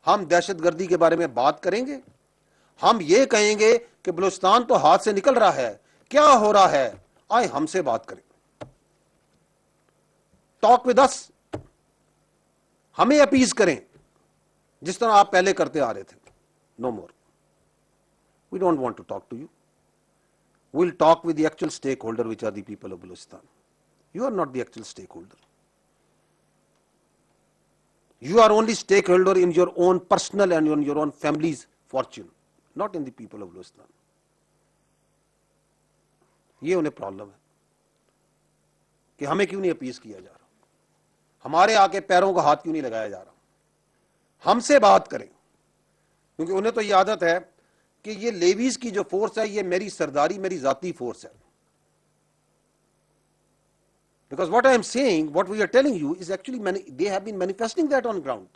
हम दहशतगर्दी के बारे में बात करेंगे, हम ये कहेंगे कि बलूचिस्तान तो हाथ से निकल रहा है, क्या हो रहा है, आए हमसे बात करें, टॉक विद अस, हमें अपीज करें जिस तरह आप पहले करते आ रहे थे. No more, we don't want to talk to you. We'll talk with the actual stakeholder, which are the people of Balochistan. You are not the actual stakeholder. You are only stakeholder in your own personal and in your own family's fortune, not in the people of Balochistan. ये उन्हें problem है कि हमें क्यों नहीं appease किया जा रहा, हमारे आके पैरों का हाथ क्यों नहीं लगाया जा रहा. हमसे बात करें, क्योंकि उन्हें तो ये आदत है कि ये लेवीज की जो फोर्स है ये मेरी सरदारी, मेरी जाती फोर्स है. Because what I am saying, what we are telling you is actually they have been manifesting that on ground.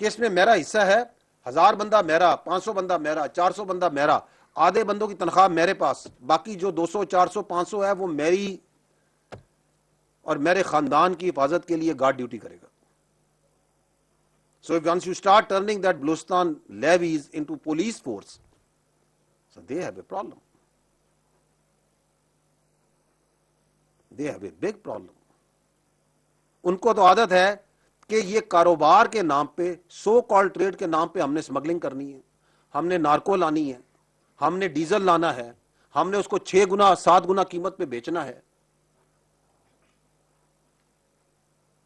कि इसमें मेरा हिस्सा है, 1000 बंदा मेरा, 500 बंदा मेरा, 400 बंदा मेरा, आधे बंदों की तनख्वाह मेरे पास, बाकी जो 200, 400, 500 है वो मेरी और मेरे खानदान की हिफाजत के लिए गार्ड ड्यूटी करेगा. So if once you start turning that Balochistan levies into police force, so they have a problem. They have a big problem. उनको तो आदत है कि ये कारोबार के नाम पे, सो कॉल्ड ट्रेड के नाम पे हमने स्मगलिंग करनी है, हमने नार्को लानी है, हमने डीजल लाना है, हमने उसको 6 गुना 7 गुना कीमत पे बेचना है.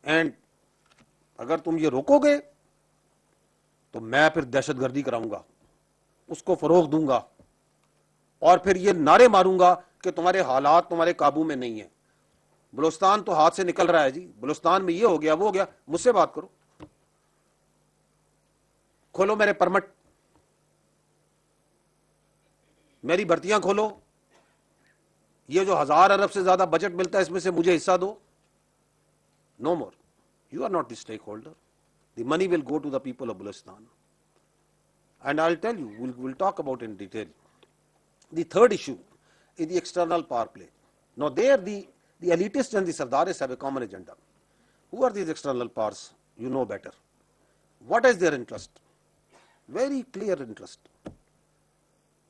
एंड अगर तुम ये रोकोगे तो मैं फिर दहशतगर्दी कराऊंगा, उसको फरोग दूंगा और फिर ये नारे मारूंगा कि तुम्हारे हालात तुम्हारे काबू में नहीं है. बलूचिस्तान तो हाथ से निकल रहा है जी, बलूचिस्तान में ये हो गया वो हो गया. मुझसे बात करो, खोलो मेरे परमिट, मेरी भर्तियां खोलो, ये जो 1000 अरब से ज्यादा बजट मिलता है इसमें से मुझे हिस्सा दो. No more, you are not the stakeholder. The money will go to the people of Balochistan. And I'll tell you, we'll talk about in detail. The third issue is the external power play. Now there the elitists and the Sardaris have a common agenda. Who are these external powers? You know better. What is their interest? Very clear interest.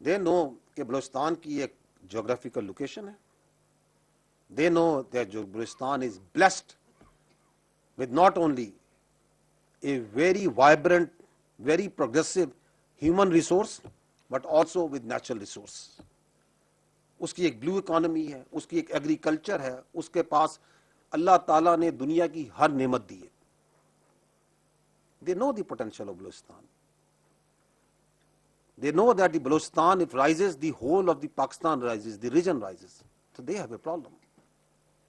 They know कि Balochistan की एक geographical location है. They know that Balochistan is blessed with not only a very vibrant, very progressive human resource, but also with natural resource. उसकी एक blue economy है, उसकी एक agriculture है, उसके पास अल्लाह ताला ने दुनिया की हर नेमत दी है. They know the potential of Balochistan. They know that the Balochistan, if rises, the whole of the Pakistan rises, the region rises. So they have a problem.